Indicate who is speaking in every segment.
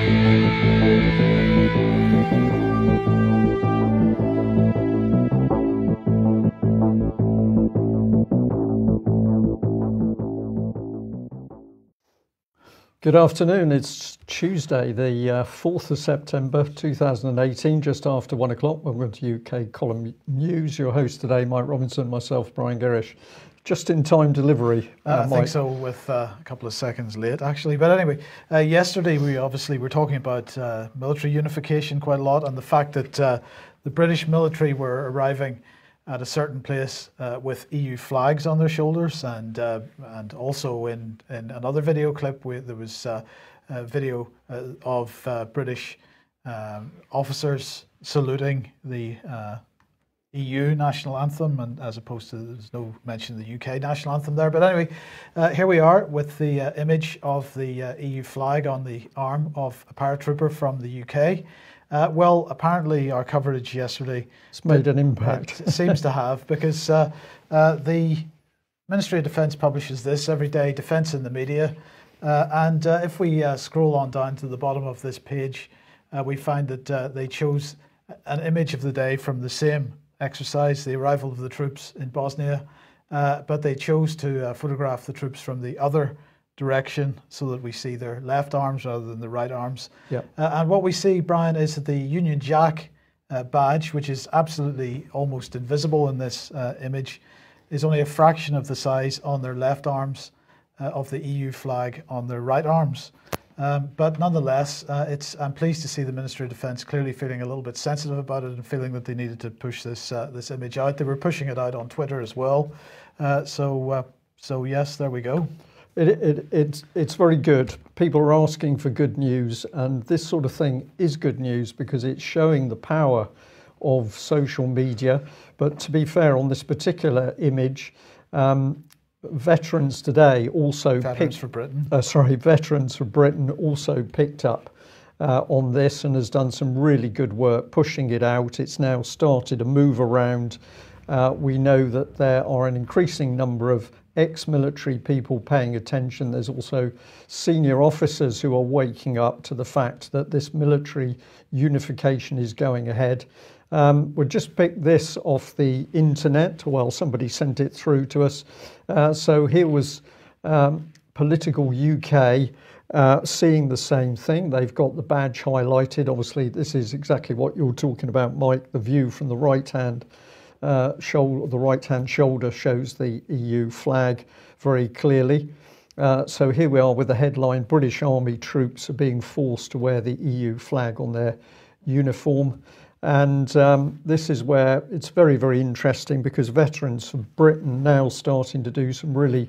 Speaker 1: Good afternoon. It's Tuesday, the 4th of September 2018, just after 1 o'clock. Welcome to UK Column News. Your host today, Mike Robinson, myself, Brian Gerrish. Just in time delivery.
Speaker 2: I think so, with a couple of seconds late, actually. But anyway, yesterday we obviously were talking about military unification quite a lot, and the fact that the British military were arriving at a certain place with EU flags on their shoulders, and also in another video clip there was a video of British officers saluting the EU national anthem, and as opposed to, there's no mention of the UK national anthem there. But anyway, here we are with the image of the EU flag on the arm of a paratrooper from the UK. Well, apparently our coverage yesterday...
Speaker 1: It's made an impact.
Speaker 2: It seems to have, because the Ministry of Defence publishes this every day, Defence in the Media. And if we scroll on down to the bottom of this page, we find that they chose an image of the day from the same exercise, the arrival of the troops in Bosnia. But they chose to photograph the troops from the other direction so that we see their left arms rather than the right arms.
Speaker 1: Yep.
Speaker 2: And what we see, Brian, is that the Union Jack badge, which is absolutely almost invisible in this image, is only a fraction of the size on their left arms of the EU flag on their right arms. But nonetheless, I'm pleased to see the Ministry of Defence clearly feeling a little bit sensitive about it and feeling that they needed to push this image out. They were pushing it out on Twitter as well. So yes, there we go.
Speaker 1: It's very good. People are asking for good news, and this sort of thing is good news because it's showing the power of social media. But to be fair, on this particular image, Veterans Today also
Speaker 2: Veterans for Britain
Speaker 1: also picked up on this and has done some really good work pushing it out. It's now started a move around. We know that there are an increasing number of ex-military people paying attention. There's also senior officers who are waking up to the fact that this military unification is going ahead. We'll just pick this off the internet. Well, somebody sent it through to us. So here was Political UK seeing the same thing. They've got the badge highlighted. Obviously, this is exactly what you're talking about, Mike. The view from the right-hand shoulder shows the EU flag very clearly. So here we are with the headline, British Army troops are being forced to wear the EU flag on their uniform. And this is where it's very, very interesting, because Veterans for Britain now starting to do some really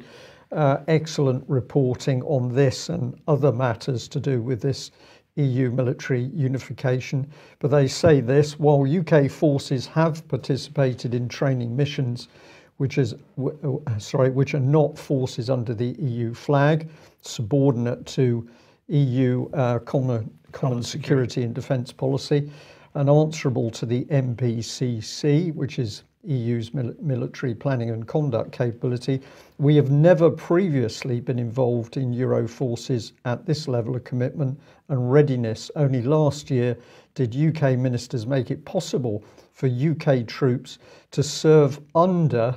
Speaker 1: excellent reporting on this and other matters to do with this EU military unification. But they say this: while UK forces have participated in training missions which are not forces under the EU flag, subordinate to EU common security and defence policy, and answerable to the MPCC, which is EU's military planning and conduct capability, we have never previously been involved in Euro forces at this level of commitment and readiness. Only last year did UK ministers make it possible for UK troops to serve under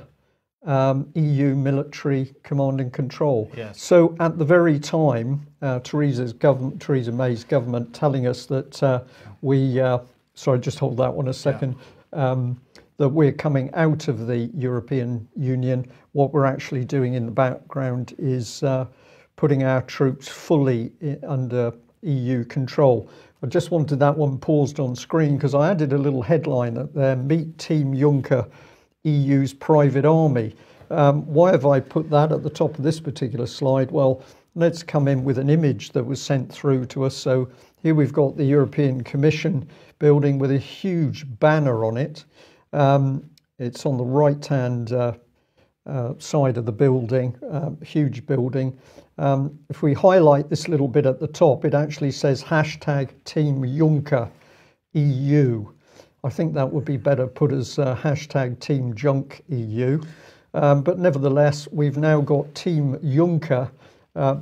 Speaker 1: EU military command and control.
Speaker 2: Yes.
Speaker 1: So at the very time, Theresa May's government telling us that sorry, just hold that one a second. That we're coming out of the European Union, what we're actually doing in the background is putting our troops fully under EU control. I just wanted that one paused on screen because I added a little headline at there, Meet Team Juncker, EU's private army. Why have I put that at the top of this particular slide? Well, let's come in with an image that was sent through to us. So here we've got the European Commission building with a huge banner on it. It's on the right-hand side of the building, huge building. If we highlight this little bit at the top, it actually says hashtag Team Juncker EU. I think that would be better put as hashtag Team Junk EU. But nevertheless, we've now got Team Juncker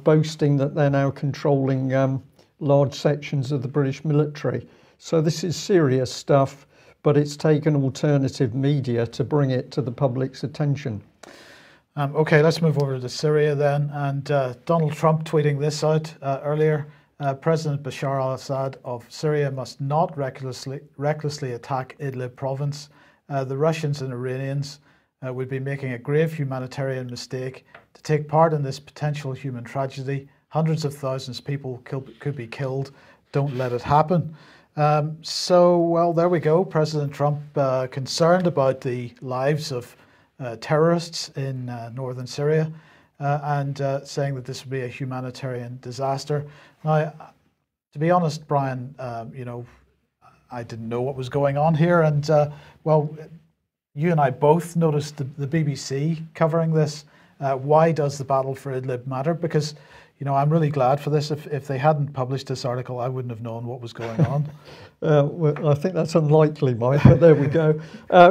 Speaker 1: boasting that they're now controlling large sections of the British military. So this is serious stuff, but it's taken alternative media to bring it to the public's attention.
Speaker 2: Okay, let's move over to Syria then. And Donald Trump tweeting this out earlier. President Bashar al-Assad of Syria must not recklessly attack Idlib province. The Russians and Iranians would be making a grave humanitarian mistake to take part in this potential human tragedy. Hundreds of thousands of people could be killed. Don't let it happen. Well, there we go. President Trump concerned about the lives of terrorists in northern Syria and saying that this would be a humanitarian disaster. Now, to be honest, Brian, I didn't know what was going on here. And well, you and I both noticed the BBC covering this. Why does the battle for Idlib matter? Because, I'm really glad for this. If they hadn't published this article, I wouldn't have known what was going on.
Speaker 1: Well, I think that's unlikely, Mike, but there we go.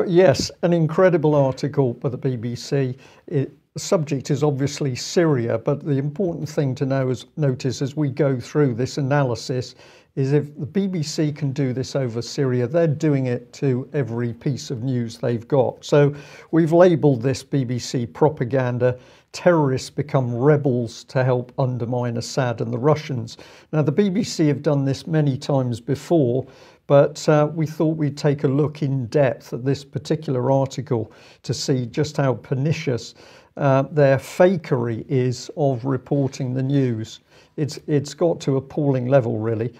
Speaker 1: Yes, an incredible article by the BBC. The subject is obviously Syria, but the important thing to notice as we go through this analysis is if the BBC can do this over Syria, they're doing it to every piece of news they've got. So we've labelled this BBC propaganda. Terrorists become rebels to help undermine Assad and the Russians. Now, the BBC have done this many times before, but we thought we'd take a look in depth at this particular article to see just how pernicious their fakery is of reporting the news. It's got to appalling level, really.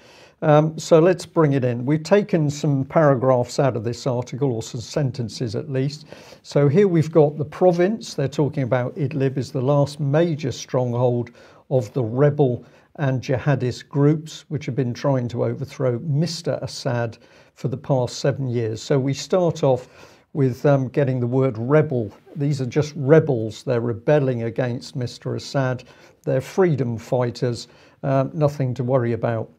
Speaker 1: So let's bring it in. We've taken some paragraphs out of this article, or some sentences at least. So here we've got the province. They're talking about Idlib is the last major stronghold of the rebel and jihadist groups which have been trying to overthrow Mr. Assad for the past 7 years. So we start off with getting the word rebel. These are just rebels. They're rebelling against Mr. Assad. They're freedom fighters, nothing to worry about.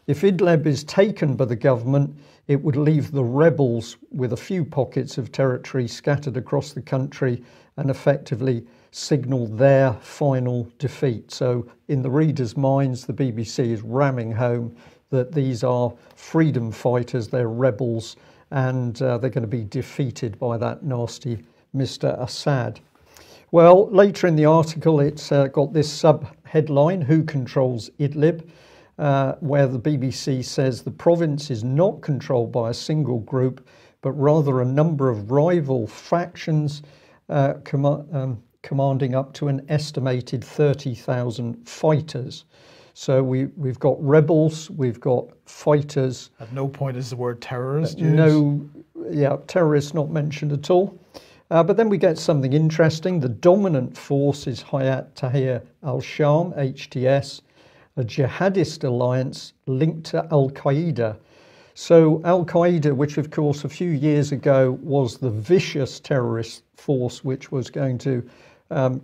Speaker 1: If Idlib is taken by the government, it would leave the rebels with a few pockets of territory scattered across the country and effectively signal their final defeat. So in the readers' minds, the BBC is ramming home that these are freedom fighters, they're rebels, and they're going to be defeated by that nasty Mr. Assad. Well, later in the article, it's got this sub-headline, Who Controls Idlib? Where the BBC says the province is not controlled by a single group, but rather a number of rival factions commanding up to an estimated 30,000 fighters. So we've got rebels, we've got fighters.
Speaker 2: At no point is the word terrorist used.
Speaker 1: No, terrorists not mentioned at all. But then we get something interesting. The dominant force is Hayat Tahrir al-Sham, HTS, a jihadist alliance linked to Al-Qaeda. So Al-Qaeda, which of course a few years ago was the vicious terrorist force which was going to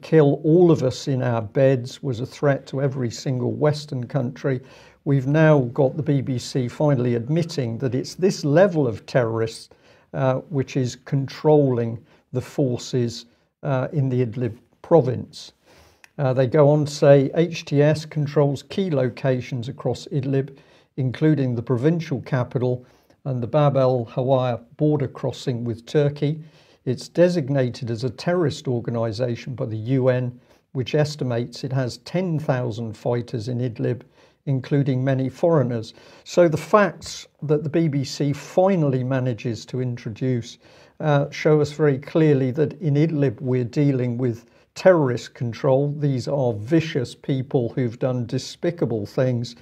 Speaker 1: kill all of us in our beds, was a threat to every single Western country. We've now got the BBC finally admitting that it's this level of terrorists which is controlling the forces in the Idlib province. They go on to say HTS controls key locations across Idlib, including the provincial capital and the Bab el-Hawaya border crossing with Turkey. It's designated as a terrorist organisation by the UN, which estimates it has 10,000 fighters in Idlib, including many foreigners. So the facts that the BBC finally manages to introduce show us very clearly that in Idlib we're dealing with terrorist control. These are vicious people who've done despicable things,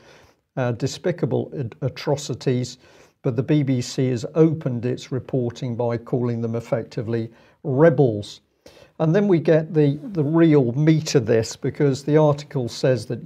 Speaker 1: despicable atrocities, but the BBC has opened its reporting by calling them effectively rebels. And then we get the real meat of this, because the article says that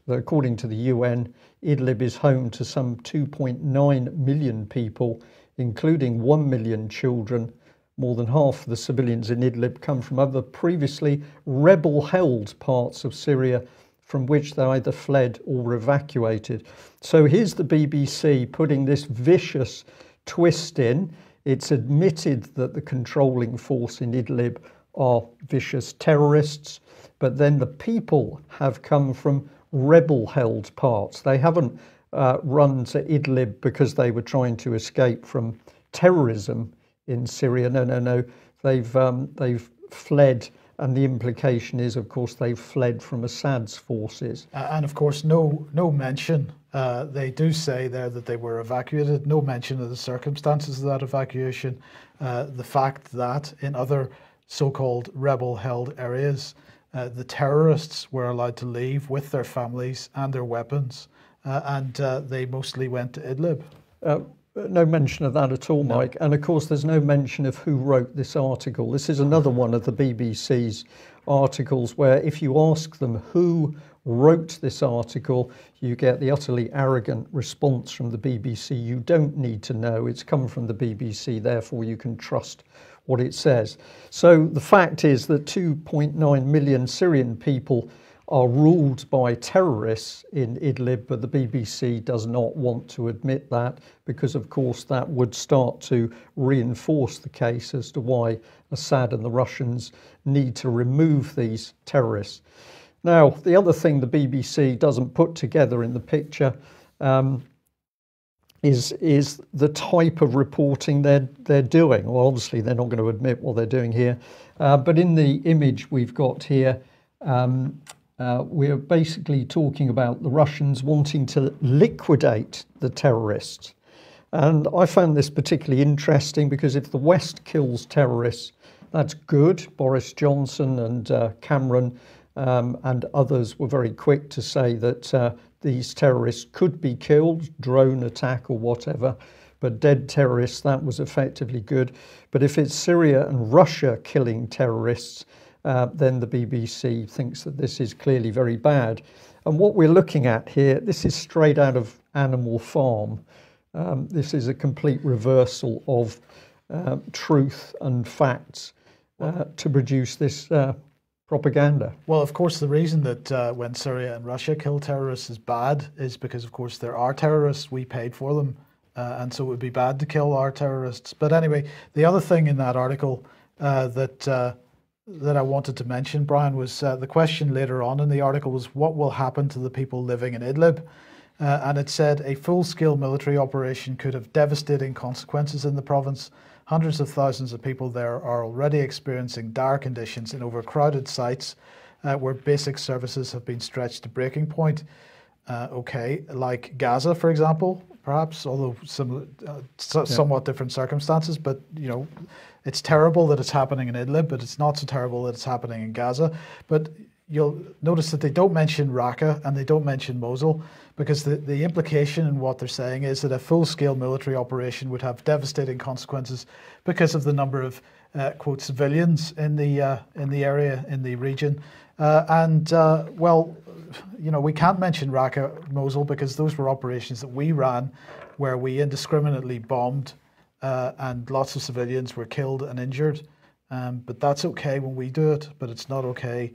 Speaker 1: according to the UN, Idlib is home to some 2.9 million people, including 1 million children. More than half of the civilians in Idlib come from other previously rebel-held parts of Syria from which they either fled or were evacuated. So here's the BBC putting this vicious twist in. It's admitted that the controlling force in Idlib are vicious terrorists, but then the people have come from rebel-held parts. They haven't run to Idlib because they were trying to escape from terrorism in Syria. No. They've fled, and the implication is, of course, they've fled from Assad's forces.
Speaker 2: And of course, no mention. They do say there that they were evacuated. No mention of the circumstances of that evacuation. The fact that in other so-called rebel-held areas, the terrorists were allowed to leave with their families and their weapons, and they mostly went to Idlib.
Speaker 1: No mention of that at all, Mike. No. And of course, there's no mention of who wrote this article. This is another one of the BBC's articles where if you ask them who wrote this article, you get the utterly arrogant response from the BBC. You don't need to know. It's come from the BBC, therefore you can trust what it says. So the fact is that 2.9 million Syrian people are ruled by terrorists in Idlib, but the BBC does not want to admit that because, of course, that would start to reinforce the case as to why Assad and the Russians need to remove these terrorists. Now, the other thing the BBC doesn't put together in the picture is the type of reporting they're doing. Well, obviously, they're not going to admit what they're doing here, but in the image we've got here, we're basically talking about the Russians wanting to liquidate the terrorists. And I found this particularly interesting because if the West kills terrorists, that's good. Boris Johnson and Cameron and others were very quick to say that these terrorists could be killed, drone attack or whatever, but dead terrorists, that was effectively good. But if it's Syria and Russia killing terrorists, then the BBC thinks that this is clearly very bad. And what we're looking at here, this is straight out of Animal Farm. This is a complete reversal of truth and facts to produce this propaganda.
Speaker 2: Well, of course, the reason that when Syria and Russia kill terrorists is bad is because, of course, there are terrorists. We paid for them. And so it would be bad to kill our terrorists. But anyway, the other thing in that article that I wanted to mention, Brian, was the question later on in the article was what will happen to the people living in Idlib? And it said a full-scale military operation could have devastating consequences in the province. Hundreds of thousands of people there are already experiencing dire conditions in overcrowded sites where basic services have been stretched to breaking point. Okay, like Gaza, for example, perhaps, although somewhat different circumstances, but you know, it's terrible that it's happening in Idlib, but it's not so terrible that it's happening in Gaza. But you'll notice that they don't mention Raqqa and they don't mention Mosul, because the implication in what they're saying is that a full-scale military operation would have devastating consequences because of the number of quote civilians in the area, in the region, well, you know, we can't mention Raqqa, Mosul, because those were operations that we ran where we indiscriminately bombed and lots of civilians were killed and injured. But that's okay when we do it, but it's not okay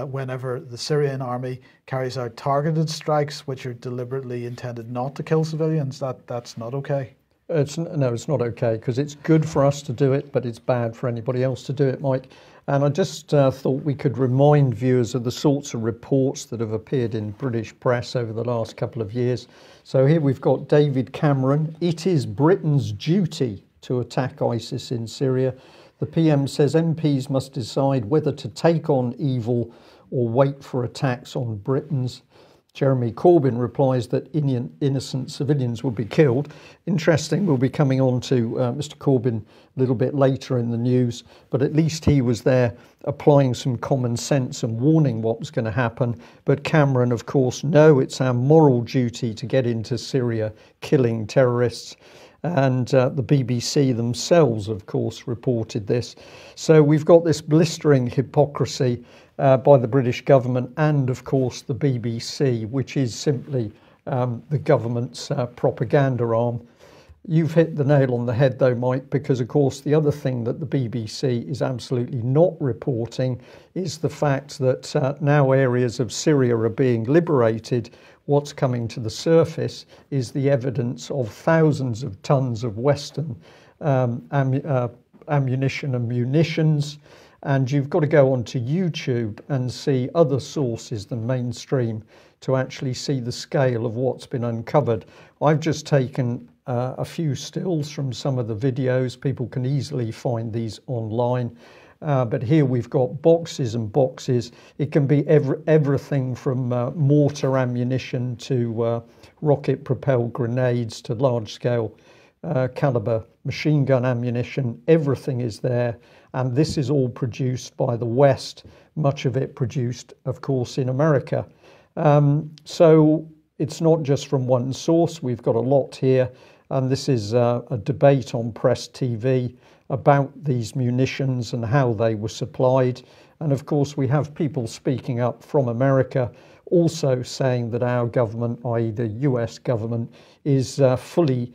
Speaker 2: whenever the Syrian army carries out targeted strikes which are deliberately intended not to kill civilians. That's not okay.
Speaker 1: It's not okay, because it's good for us to do it, but it's bad for anybody else to do it, Mike. And I just thought we could remind viewers of the sorts of reports that have appeared in British press over the last couple of years. So here we've got David Cameron. It is Britain's duty to attack ISIS in Syria. The PM says MPs must decide whether to take on evil or wait for attacks on Britons. Jeremy Corbyn replies that innocent civilians will be killed. Interesting, we'll be coming on to Mr. Corbyn a little bit later in the news, but at least he was there applying some common sense and warning what was going to happen. But Cameron, of course, no, it's our moral duty to get into Syria killing terrorists. And the BBC themselves, of course, reported this. So we've got this blistering hypocrisy by the British government and, of course, the BBC, which is simply the government's propaganda arm. You've hit the nail on the head, though, Mike, because, of course, the other thing that the BBC is absolutely not reporting is the fact that now areas of Syria are being liberated. What's coming to the surface is the evidence of thousands of tons of Western ammunition and munitions, And you've got to go onto YouTube and see other sources than mainstream to actually see the scale of what's been uncovered. I've just taken a few stills from some of the videos. People can easily find these online. But here we've got boxes and boxes. It can be everything from mortar ammunition to rocket-propelled grenades to large-scale caliber machine gun ammunition. Everything is there, and this is all produced by the West, much of it produced, of course, in America. So it's not just from one source. We've got a lot here, and this is a debate on Press TV about these munitions and how they were supplied. And of course, we have people speaking up from America also saying that our government, i.e. the US government, is fully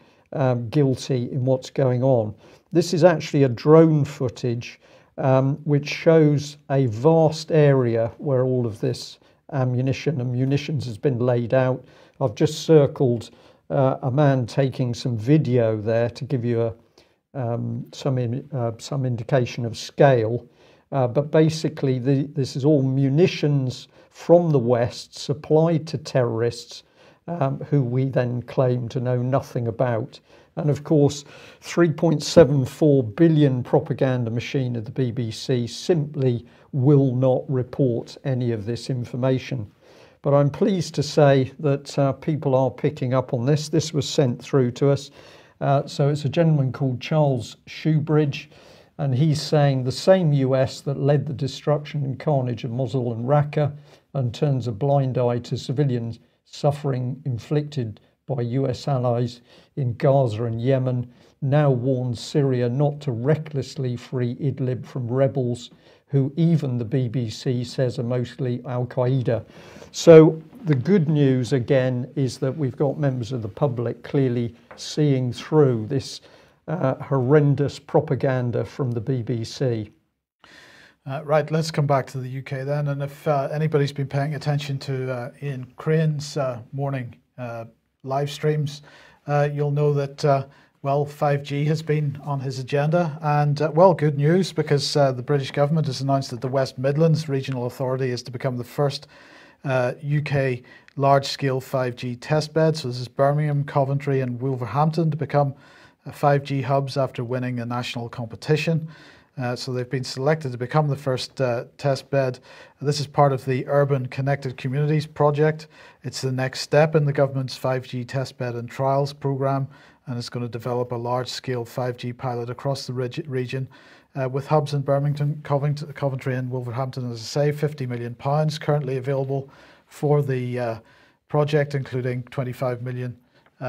Speaker 1: guilty in what's going on. This is actually a drone footage which shows a vast area where all of this ammunition and munitions has been laid out. I've just circled a man taking some video there to give you some indication of scale. But basically, this is all munitions from the West supplied to terrorists who we then claim to know nothing about. And of course, 3.74 billion propaganda machine of the BBC simply will not report any of this information. But I'm pleased to say that people are picking up on this. This was sent through to us. So it's a gentleman called Charles Shoebridge, and he's saying the same US that led the destruction and carnage of Mosul and Raqqa and turns a blind eye to civilians suffering inflicted by US allies in Gaza and Yemen now warns Syria not to recklessly free Idlib from rebels who even the BBC says are mostly Al-Qaeda. So the good news again is that we've got members of the public clearly seeing through this horrendous propaganda from the BBC.
Speaker 2: Right, let's come back to the UK then. And if anybody's been paying attention to Ian Crane's morning live streams, you'll know that, well, 5G has been on his agenda. And, well, good news, because the British government has announced that the West Midlands Regional Authority is to become the first UK large-scale 5G testbed. So this is Birmingham, Coventry and Wolverhampton to become 5G hubs after winning a national competition. So they've been selected to become the first test bed. This is part of the Urban Connected Communities project. It's the next step in the government's 5G test bed and trials programme, and it's going to develop a large-scale 5G pilot across the region with hubs in Birmingham, Coventry and Wolverhampton. As I say, £50 million currently available for the project, including 25 million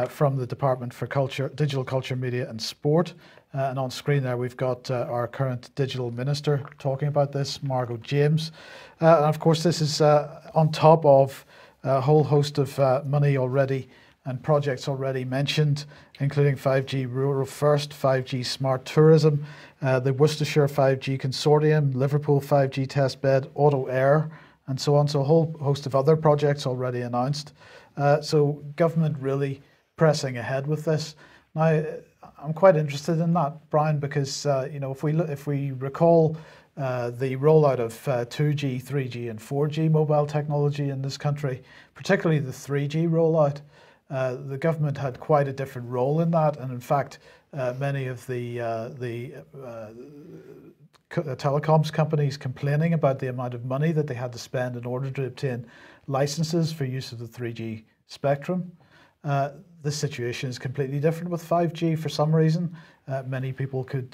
Speaker 2: from the Department for Culture, Digital Culture, Media and Sport. And on screen there, we've got our current digital minister talking about this, Margot James. And of course, this is on top of a whole host of money already and projects already mentioned, including 5G Rural First, 5G Smart Tourism, the Worcestershire 5G Consortium, Liverpool 5G Testbed, Auto Air, and so on. So a whole host of other projects already announced. So government really pressing ahead with this. Now, I'm quite interested in that, Brian, because you know, if we recall the rollout of 2G, 3G, and 4G mobile technology in this country, particularly the 3G rollout, the government had quite a different role in that, and in fact, many of the telecoms companies complaining about the amount of money that they had to spend in order to obtain licenses for use of the 3G spectrum. This situation is completely different with 5G for some reason. Many people could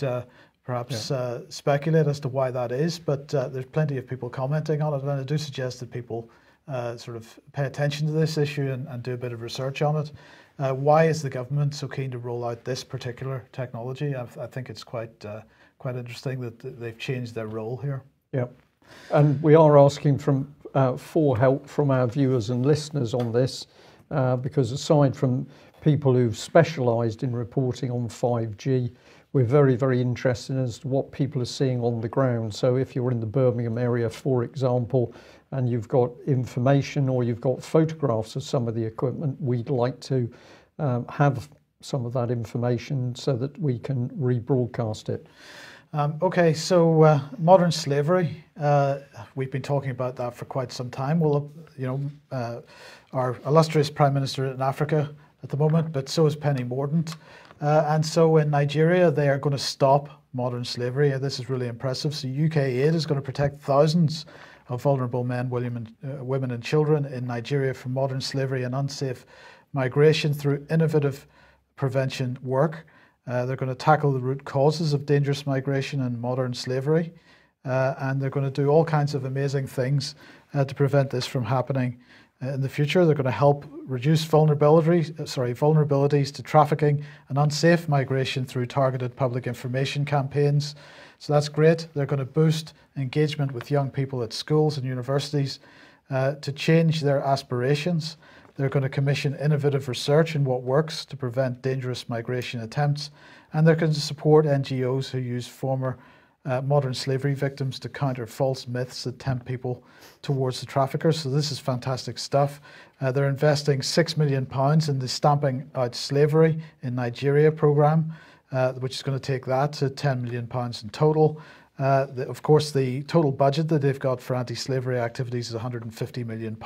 Speaker 2: perhaps speculate as to why that is, but there's plenty of people commenting on it, and I do suggest that people sort of pay attention to this issue and do a bit of research on it. Why is the government so keen to roll out this particular technology? I think it's quite interesting that they've changed their role here.
Speaker 1: Yeah, and we are asking for help from our viewers and listeners on this. Because aside from people who've specialised in reporting on 5G, we're very, very interested as to what people are seeing on the ground. So if you're in the Birmingham area, for example, and you've got information or you've got photographs of some of the equipment, we'd like to have some of that information so that we can rebroadcast it.
Speaker 2: Okay, so modern slavery, we've been talking about that for quite some time. Well, our illustrious Prime Minister in Africa at the moment, but so is Penny Mordaunt. And so in Nigeria, they are going to stop modern slavery. This is really impressive. So UK aid is going to protect thousands of vulnerable men, women and children in Nigeria from modern slavery and unsafe migration through innovative prevention work. They're going to tackle the root causes of dangerous migration and modern slavery. And they're going to do all kinds of amazing things to prevent this from happening in the future. They're going to help reduce vulnerabilities to trafficking and unsafe migration through targeted public information campaigns. So that's great. They're going to boost engagement with young people at schools and universities to change their aspirations. They're going to commission innovative research in what works to prevent dangerous migration attempts. And they're going to support NGOs who use former modern slavery victims to counter false myths that tempt people towards the traffickers. So this is fantastic stuff. They're investing £6 million in the Stamping Out Slavery in Nigeria programme, which is going to take that to £10 million in total. Of course, the total budget that they've got for anti-slavery activities is £150 million.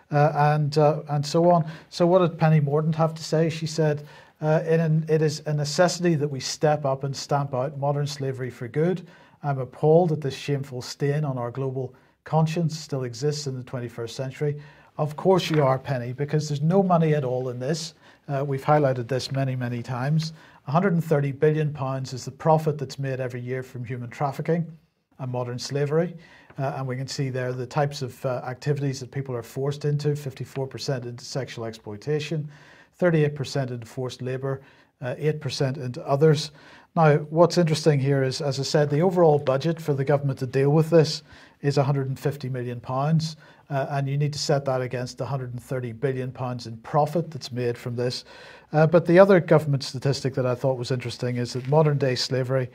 Speaker 2: And so on. So what did Penny Mordaunt have to say? She said, it is a necessity that we step up and stamp out modern slavery for good. I'm appalled that this shameful stain on our global conscience still exists in the 21st century. Of course you are, Penny, because there's no money at all in this. We've highlighted this many, many times. £130 billion is the profit that's made every year from human trafficking and modern slavery. And we can see there the types of activities that people are forced into, 54% into sexual exploitation, 38% into forced labour, 8% into others. Now, what's interesting here is, as I said, the overall budget for the government to deal with this is £150 million. And you need to set that against the £130 billion in profit that's made from this. But the other government statistic that I thought was interesting is that modern day slavery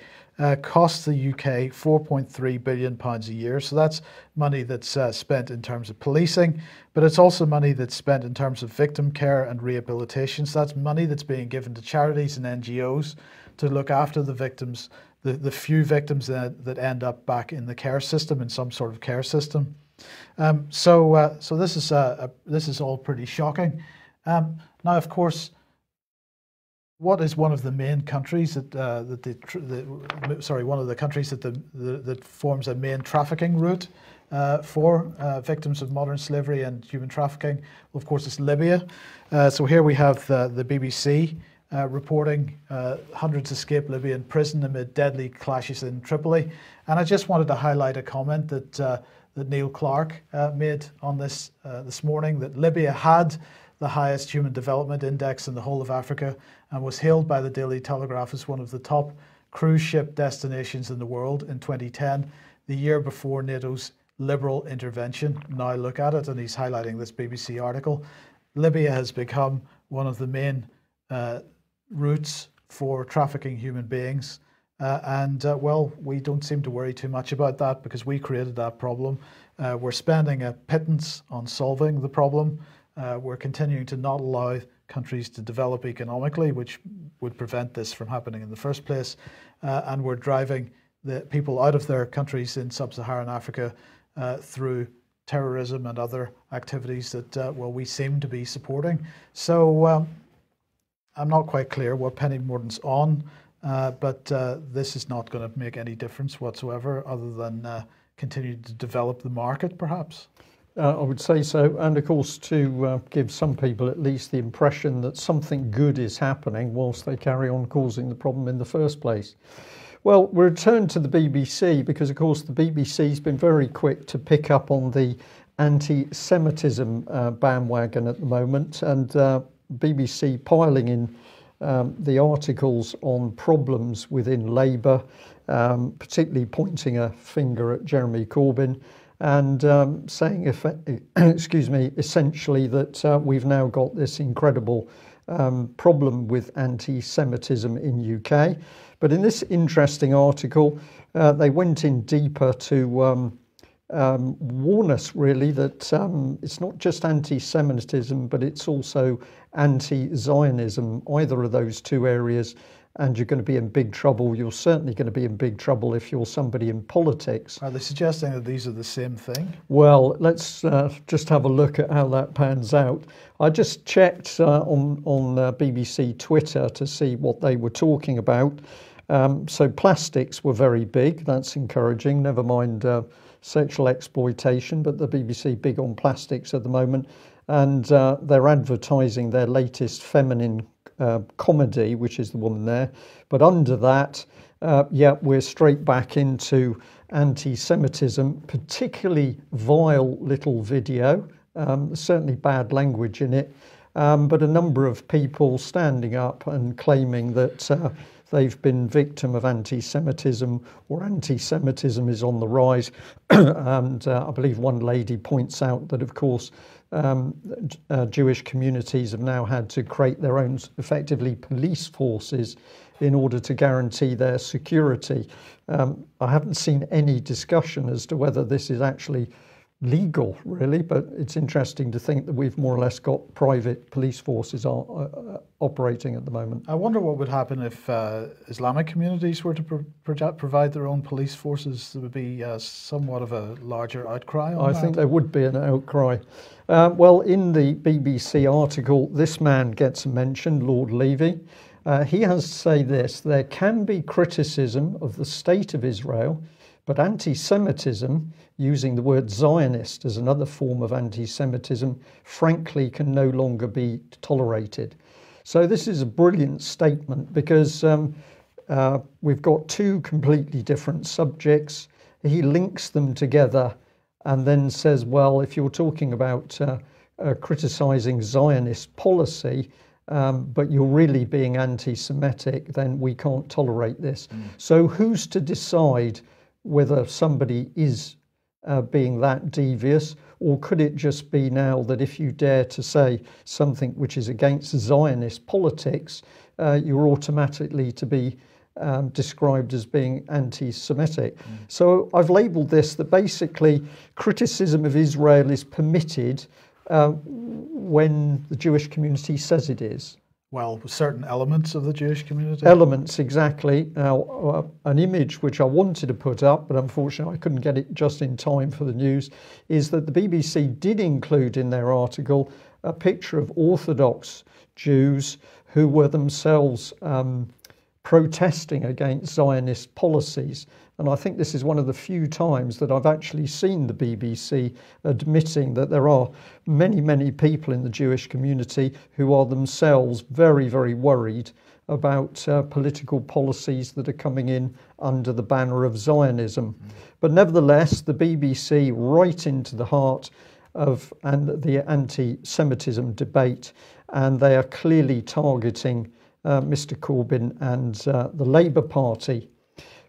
Speaker 2: costs the UK £4.3 billion a year. So that's money that's spent in terms of policing, but it's also money that's spent in terms of victim care and rehabilitation. So that's money that's being given to charities and NGOs to look after the victims, the few victims that end up back in the care system, in some sort of care system. So this is all pretty shocking. Now, of course, what is one of the main countries that one of the countries that forms a main trafficking route for victims of modern slavery and human trafficking? Well, of course, it's Libya. So here we have the BBC reporting hundreds escape Libyan prison amid deadly clashes in Tripoli. And I just wanted to highlight a comment that Neil Clark made on this morning, that Libya had the highest human development index in the whole of Africa and was hailed by the Daily Telegraph as one of the top cruise ship destinations in the world in 2010, the year before NATO's liberal intervention. Now look at it, and he's highlighting this BBC article. Libya has become one of the main routes for trafficking human beings. Well, we don't seem to worry too much about that because we created that problem. We're spending a pittance on solving the problem. We're continuing to not allow countries to develop economically, which would prevent this from happening in the first place. And we're driving the people out of their countries in sub-Saharan Africa through terrorism and other activities that, well, we seem to be supporting. So I'm not quite clear what Penny Mordaunt's on, but this is not going to make any difference whatsoever other than continue to develop the market, perhaps.
Speaker 1: I would say so, and of course to give some people at least the impression that something good is happening whilst they carry on causing the problem in the first place. Well, we'll return to the BBC because of course the BBC's been very quick to pick up on the anti-Semitism bandwagon at the moment, and BBC piling in the articles on problems within Labour, particularly pointing a finger at Jeremy Corbyn, and saying, essentially that we've now got this incredible problem with anti-Semitism in UK. But in this interesting article, they went in deeper to warn us really that it's not just anti-Semitism, but it's also anti-Zionism. Either of those two areas and you're going to be in big trouble. You're certainly going to be in big trouble if you're somebody in politics.
Speaker 2: Are they suggesting that these are the same thing?
Speaker 1: Well, let's just have a look at how that pans out. I just checked on BBC Twitter to see what they were talking about. So plastics were very big. That's encouraging. Never mind sexual exploitation, but the BBC big on plastics at the moment. And they're advertising their latest feminine comedy, which is the woman there. But under that, yeah, we're straight back into anti-Semitism, particularly vile little video, certainly bad language in it, but a number of people standing up and claiming that they've been victim of anti-Semitism, or anti-Semitism is on the rise. And I believe one lady points out that, of course, Jewish communities have now had to create their own, effectively, police forces in order to guarantee their security. I haven't seen any discussion as to whether this is actually legal, really, but it's interesting to think that we've more or less got private police forces operating at the moment.
Speaker 2: I wonder what would happen if Islamic communities were to provide their own police forces. There would be somewhat of a larger outcry on that.
Speaker 1: I think there would be an outcry. Well, in the BBC article, this man gets mentioned, Lord Levy. He has to say this: there can be criticism of the state of Israel, but anti-Semitism, using the word Zionist as another form of anti-Semitism, frankly can no longer be tolerated. So this is a brilliant statement, because we've got two completely different subjects. He links them together and then says, well, if you're talking about criticising Zionist policy, but you're really being anti-Semitic, then we can't tolerate this. So who's to decide whether somebody is being that devious, or could it just be now that if you dare to say something which is against Zionist politics, you're automatically to be described as being anti-Semitic? So I've labelled this that basically criticism of Israel is permitted when the Jewish community says it is.
Speaker 2: Well, certain elements of the Jewish community?
Speaker 1: Elements, exactly. Now, an image which I wanted to put up, but unfortunately I couldn't get it just in time for the news, is that the BBC did include in their article a picture of Orthodox Jews who were themselves protesting against Zionist policies. And I think this is one of the few times that I've actually seen the BBC admitting that there are many, many people in the Jewish community who are themselves very, very worried about political policies that are coming in under the banner of Zionism. But nevertheless, the BBC, right into the heart of the anti-Semitism debate, and they are clearly targeting Mr. Corbyn and the Labour Party.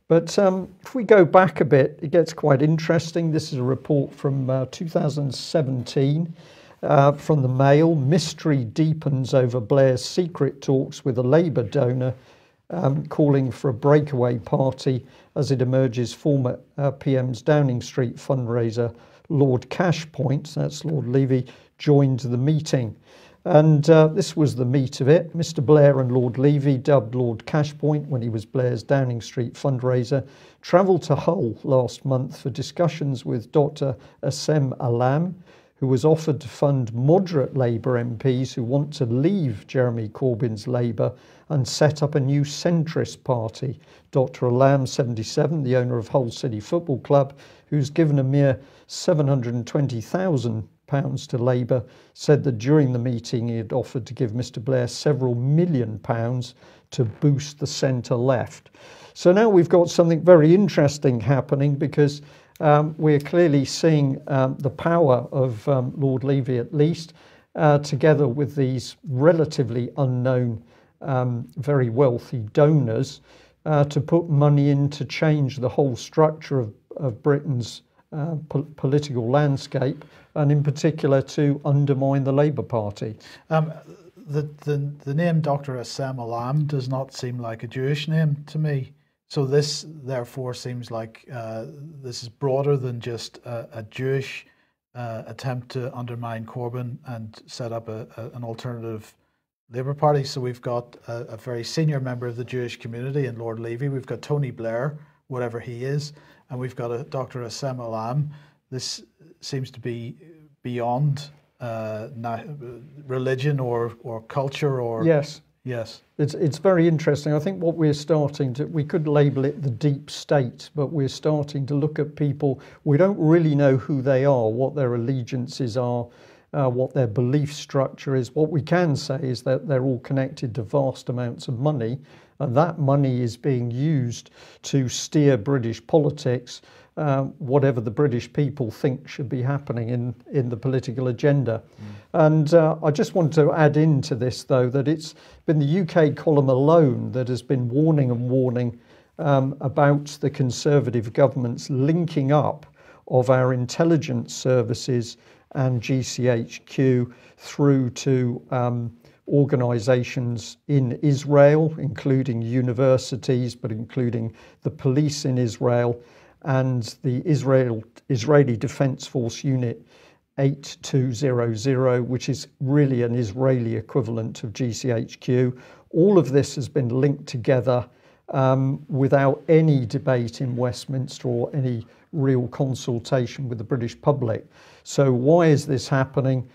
Speaker 1: But if we go back a bit, it gets quite interesting. This is a report from 2017 from the Mail. Mystery deepens over Blair's secret talks with a Labour donor, calling for a breakaway party as it emerges former PM's Downing Street fundraiser, Lord Cashpoint, that's Lord Levy, joined the meeting. And this was the meat of it. Mr. Blair and Lord Levy, dubbed Lord Cashpoint when he was Blair's Downing Street fundraiser, travelled to Hull last month for discussions with Dr. Assem Alam, who was offered to fund moderate Labour MPs who want to leave Jeremy Corbyn's Labour and set up a new centrist party. Dr. Alam, 77, the owner of Hull City Football Club, who's given a mere £720,000 to Labour, said that during the meeting he had offered to give Mr. Blair several £1 million to boost the centre left. So now we've got something very interesting happening, because we're clearly seeing the power of Lord Levy, at least, together with these relatively unknown, very wealthy donors, to put money in to change the whole structure of Britain's political landscape, and in particular to undermine the Labour Party.
Speaker 2: The name Dr. Assem Alam does not seem like a Jewish name to me. So this therefore seems like this is broader than just a Jewish attempt to undermine Corbyn and set up an alternative Labour Party. So we've got a very senior member of the Jewish community in Lord Levy. We've got Tony Blair, whatever he is, and we've got a Dr. Assem Alam. This seems to be beyond religion or culture or...
Speaker 1: Yes.
Speaker 2: Yes.
Speaker 1: It's very interesting. I think what we're starting to, we could label it the deep state, but we're starting to look at people. We don't really know who they are, what their allegiances are, what their belief structure is. What we can say is that they're all connected to vast amounts of money, and that money is being used to steer British politics, whatever the British people think should be happening in the political agenda. And I just want to add into this, though, that it's been the UK column alone that has been warning about the Conservative government's linking up of our intelligence services and GCHQ through to organisations in Israel, including universities, but including the police in Israel, and the Israeli Defence Force Unit 8200, which is really an Israeli equivalent of GCHQ. All of this has been linked together without any debate in Westminster or any real consultation with the British public. So why is this happening?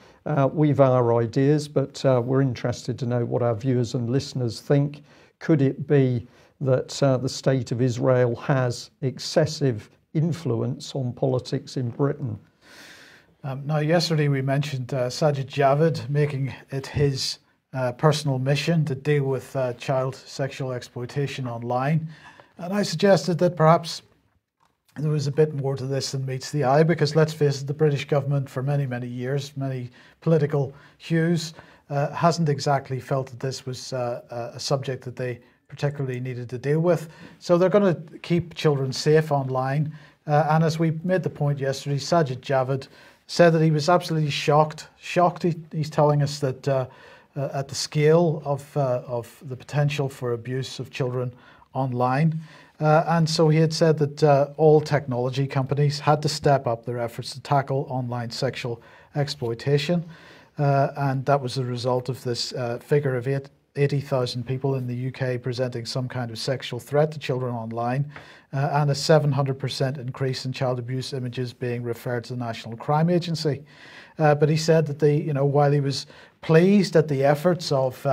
Speaker 1: We've our ideas, but we're interested to know what our viewers and listeners think. Could it be that the state of Israel has excessive influence on politics in Britain?
Speaker 2: Now, yesterday we mentioned Sajid Javid making it his personal mission to deal with child sexual exploitation online. And I suggested that perhaps there was a bit more to this than meets the eye, because let's face it, the British government for many, many years, many political hues, hasn't exactly felt that this was a subject that they particularly needed to deal with. So they're going to keep children safe online. And as we made the point yesterday, Sajid Javid said that he was absolutely shocked. He's telling us that at the scale of the potential for abuse of children online. And so he had said that all technology companies had to step up their efforts to tackle online sexual exploitation. And that was the result of this figure of 80,000 people in the UK presenting some kind of sexual threat to children online, and a 700% increase in child abuse images being referred to the National Crime Agency. But he said that while he was pleased at the efforts of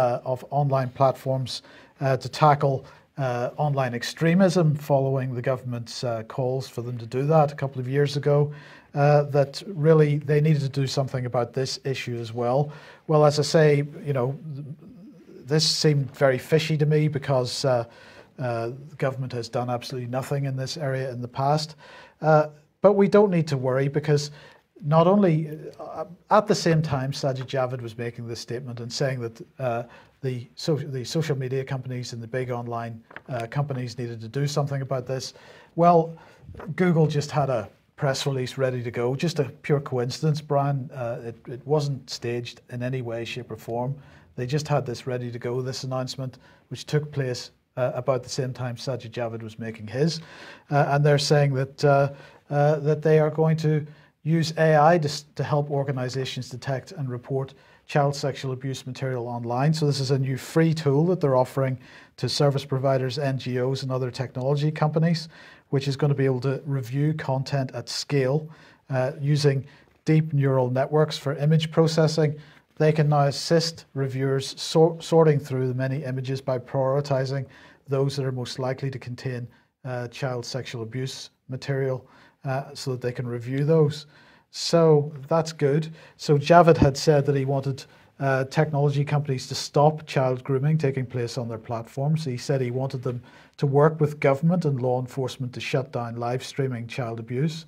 Speaker 2: online platforms to tackle online extremism following the government's calls for them to do that a couple of years ago, that really they needed to do something about this issue as well. Well, as I say, this seemed very fishy to me, because the government has done absolutely nothing in this area in the past. But we don't need to worry, because not only at the same time Sajid Javid was making this statement and saying that the social media companies and the big online companies needed to do something about this. Well, Google just had a press release ready to go. Just a pure coincidence, Brian. It wasn't staged in any way, shape or form. They just had this ready to go, this announcement, which took place about the same time Sajid Javid was making his. And they're saying that that they are going to use AI to help organizations detect and report child sexual abuse material online. So this is a new free tool that they're offering to service providers, NGOs and other technology companies, which is going to be able to review content at scale using deep neural networks for image processing. They can now assist reviewers sorting through the many images by prioritizing those that are most likely to contain child sexual abuse material so that they can review those. So that's good. So Javid had said that he wanted technology companies to stop child grooming taking place on their platforms. He said he wanted them to work with government and law enforcement to shut down live streaming child abuse.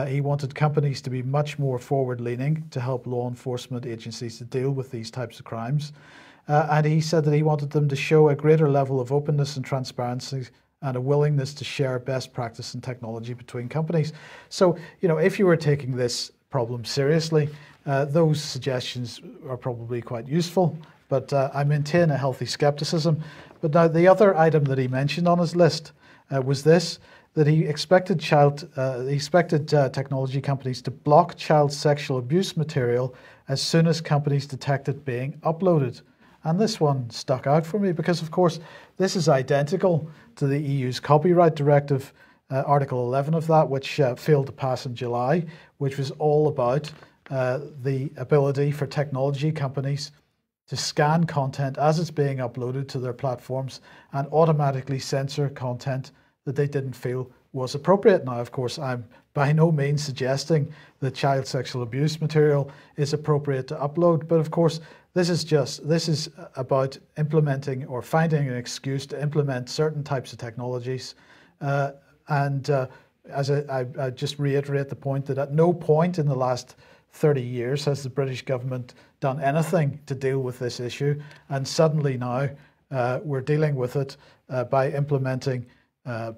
Speaker 2: He wanted companies to be much more forward-leaning to help law enforcement agencies to deal with these types of crimes. And he said that he wanted them to show a greater level of openness and transparency and a willingness to share best practice and technology between companies. So, if you were taking this problem seriously, those suggestions are probably quite useful, but I maintain a healthy skepticism. But now the other item that he mentioned on his list was this, that he expected technology companies to block child sexual abuse material as soon as companies detect it being uploaded. And this one stuck out for me because, of course, this is identical to the EU's copyright directive, Article 11 of that, which failed to pass in July, which was all about the ability for technology companies to scan content as it's being uploaded to their platforms and automatically censor content that they didn't feel was appropriate. Now, of course, I'm by no means suggesting that child sexual abuse material is appropriate to upload, but of course, this is about implementing or finding an excuse to implement certain types of technologies. As I just reiterate the point that at no point in the last 30 years has the British government done anything to deal with this issue, and suddenly now we're dealing with it by implementing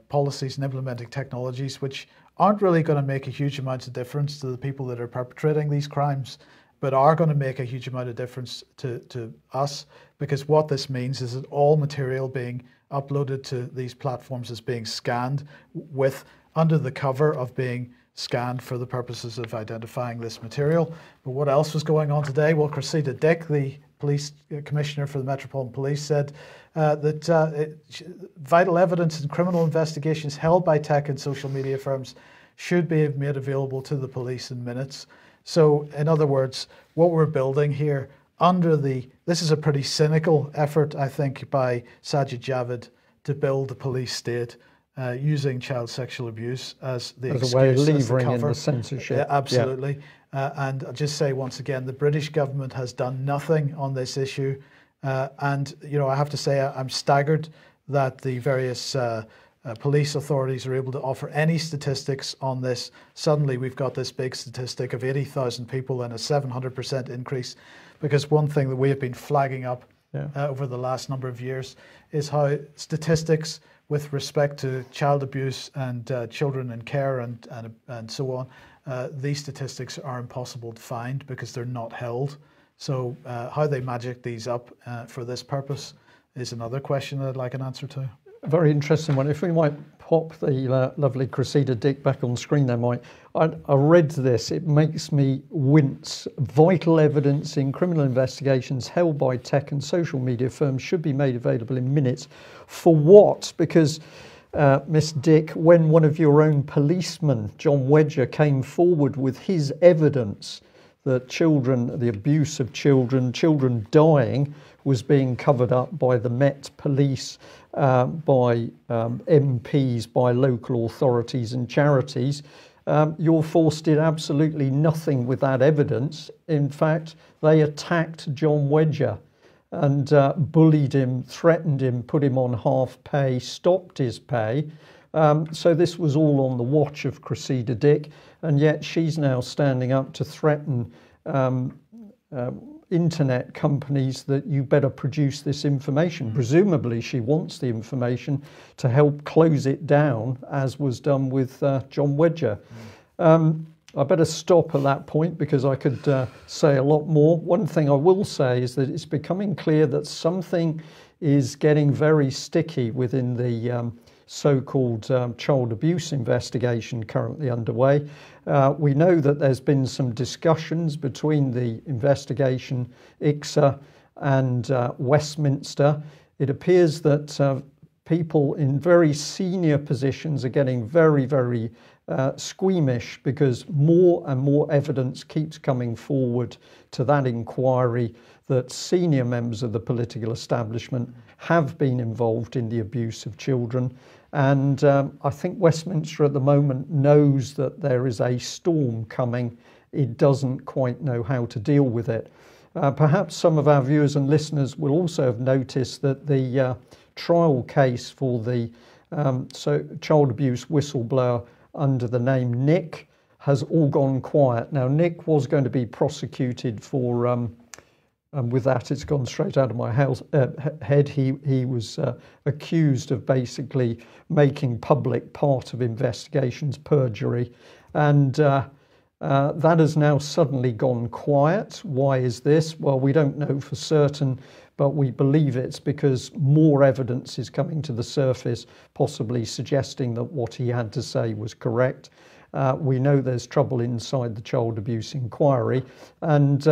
Speaker 2: policies and implementing technologies which aren't really going to make a huge amount of difference to the people that are perpetrating these crimes, but are going to make a huge amount of difference to us, because what this means is that all material being uploaded to these platforms is being scanned under the cover of being scanned for the purposes of identifying this material. But what else was going on today? Well, Cressida Dick, the police commissioner for the Metropolitan Police, said that vital evidence in criminal investigations held by tech and social media firms should be made available to the police in minutes. So, in other words, what we're building here this is a pretty cynical effort, I think, by Sajid Javid to build a police state using child sexual abuse as the excuse,
Speaker 1: a way of
Speaker 2: as the
Speaker 1: levering in
Speaker 2: cover.
Speaker 1: the censorship.
Speaker 2: Absolutely. And I'll just say once again, the British government has done nothing on this issue. And, I have to say I'm staggered that the various police authorities are able to offer any statistics on this. Suddenly we've got this big statistic of 80,000 people and a 700% increase. Because one thing that we have been flagging up over the last number of years is how statistics with respect to child abuse and children in care and so on, these statistics are impossible to find because they're not held. So how they magic these up for this purpose is another question that I'd like an answer to.
Speaker 1: A very interesting one. If we might pop the lovely Cressida Dick back on screen there, Mike. I read this. It makes me wince. Vital evidence in criminal investigations held by tech and social media firms should be made available in minutes. For what? Because, Miss Dick, when one of your own policemen, John Wedger, came forward with his evidence that the abuse of children dying was being covered up by the Met Police, by MPs, by local authorities and charities, your force did absolutely nothing with that evidence. In fact, they attacked John Wedger and bullied him, threatened him, put him on half pay, stopped his pay. So this was all on the watch of Cressida Dick, and yet she's now standing up to threaten internet companies that you better produce this information. Presumably she wants the information to help close it down, as was done with John Wedger. I better stop at that point because I could say a lot more. One thing I will say is that it's becoming clear that something is getting very sticky within the so-called child abuse investigation currently underway. We know that there's been some discussions between the investigation, ICSA, and Westminster. It appears that people in very senior positions are getting very, very squeamish because more and more evidence keeps coming forward to that inquiry that senior members of the political establishment have been involved in the abuse of children. And I think Westminster at the moment knows that there is a storm coming. It doesn't quite know how to deal with it. Perhaps some of our viewers and listeners will also have noticed that the trial case for the child abuse whistleblower under the name Nick has all gone quiet. Now, Nick was going to be prosecuted for, and with that it's gone straight out of my head, he was accused of basically making public part of investigations perjury, and that has now suddenly gone quiet. Why is this? Well, we don't know for certain, but we believe it's because more evidence is coming to the surface, possibly suggesting that what he had to say was correct. We know there's trouble inside the child abuse inquiry, and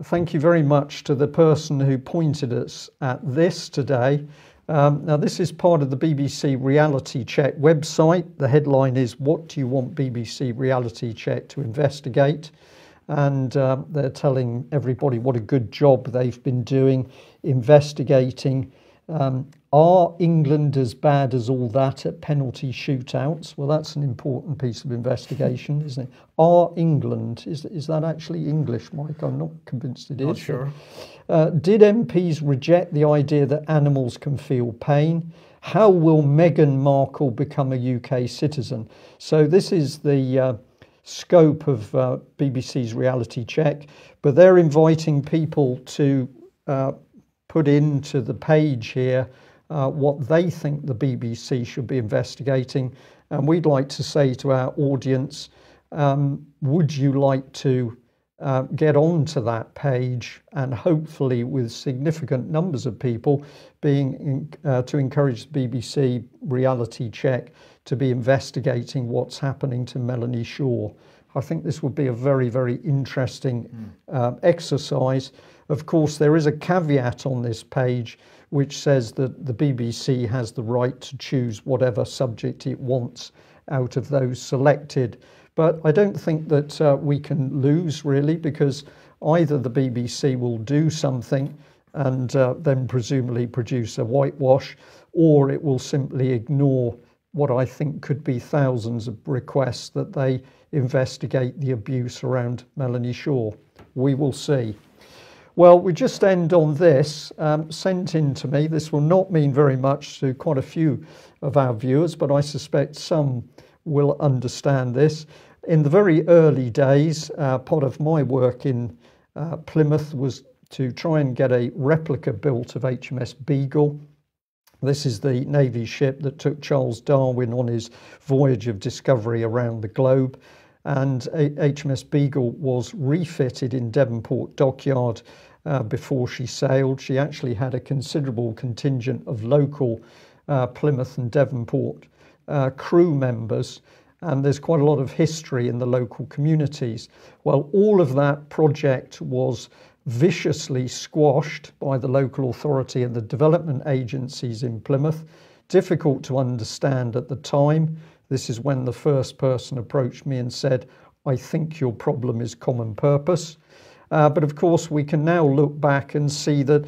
Speaker 1: thank you very much to the person who pointed us at this today. Now, this is part of the BBC Reality Check website. The headline is, "What do you want BBC Reality Check to investigate?" And they're telling everybody what a good job they've been doing investigating. Are England as bad as all that at penalty shootouts? Well, that's an important piece of investigation, isn't it? Are England, is that actually English, Mike? I'm not convinced it is.
Speaker 2: Not sure.
Speaker 1: Did MPs reject the idea that animals can feel pain? How will Meghan Markle become a UK citizen? So this is the scope of BBC's Reality Check, but they're inviting people to put into the page here what they think the BBC should be investigating. And we'd like to say to our audience, would you like to get onto that page, and hopefully with significant numbers of people to encourage the BBC Reality Check to be investigating what's happening to Melanie Shaw. I think this would be a very, very interesting exercise. Of course, there is a caveat on this page which says that the BBC has the right to choose whatever subject it wants out of those selected. But I don't think that we can lose, really, because either the BBC will do something and then presumably produce a whitewash, or it will simply ignore what I think could be thousands of requests that they investigate the abuse around Melanie Shaw. We will see. Well, we just end on this, sent in to me. This will not mean very much to quite a few of our viewers, but I suspect some will understand this. In the very early days, part of my work in Plymouth was to try and get a replica built of HMS Beagle. This is the Navy ship that took Charles Darwin on his voyage of discovery around the globe. And HMS Beagle was refitted in Devonport Dockyard before she sailed. She actually had a considerable contingent of local Plymouth and Devonport crew members, and there's quite a lot of history in the local communities. Well, all of that project was viciously squashed by the local authority and the development agencies in Plymouth. Difficult to understand at the time. This is when the first person approached me and said, "I think your problem is common purpose." But of course, we can now look back and see that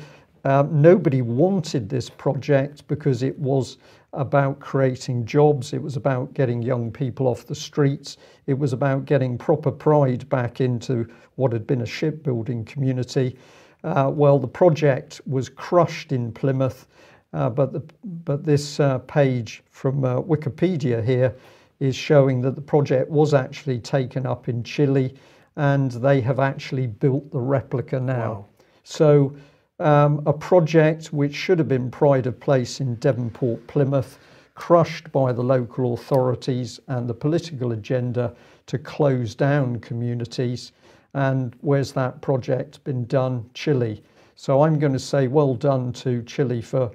Speaker 1: nobody wanted this project because it was about creating jobs. It was about getting young people off the streets. It was about getting proper pride back into what had been a shipbuilding community. Well, the project was crushed in Plymouth, but this page from Wikipedia here is showing that the project was actually taken up in Chile, and they have actually built the replica now.
Speaker 2: Wow.
Speaker 1: So a project which should have been pride of place in Devonport, Plymouth, crushed by the local authorities and the political agenda to close down communities. And where's that project been done? Chile. So I'm going to say well done to Chile for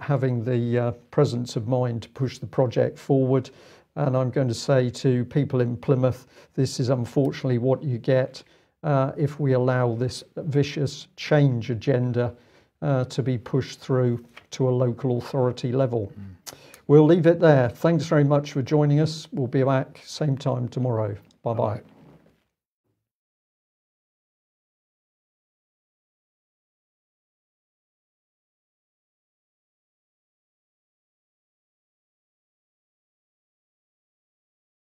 Speaker 1: having the presence of mind to push the project forward. And I'm going to say to people in Plymouth, this is unfortunately what you get if we allow this vicious change agenda to be pushed through to a local authority level. We'll leave it there. Thanks very much for joining us. We'll be back same time tomorrow. Bye-bye.